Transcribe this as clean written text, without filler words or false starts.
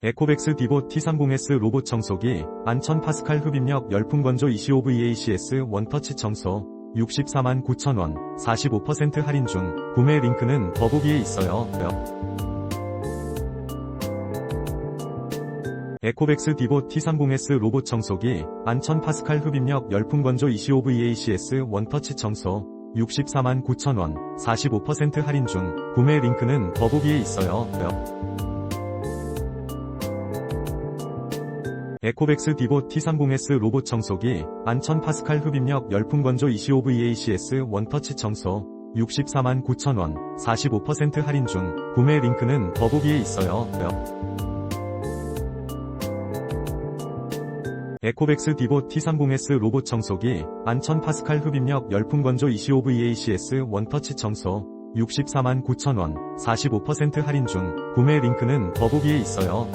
에코백스 디보 T30S 로봇청소기, 11,000파스칼 흡입력 열풍건조 ECOVACS 원터치청소, 649,000원, 45% 할인 중, 구매 링크는 더보기에 있어요. 에코백스 디보 T30S 로봇청소기, 11,000파스칼 흡입력 열풍건조 ECOVACS 원터치청소, 649,000원, 45% 할인 중, 구매 링크는 더보기에 있어요. 에코백스 디보 T30S 로봇청소기, 11,000파스칼 흡입력 열풍건조 ECOVACS 원터치청소, 649,000원, 45% 할인 중, 구매 링크는 더보기에 있어요. 에코백스 디보 T30S 로봇청소기, 11,000파스칼 흡입력 열풍건조 ECOVACS 원터치청소, 649,000원, 45% 할인 중, 구매 링크는 더보기에 있어요.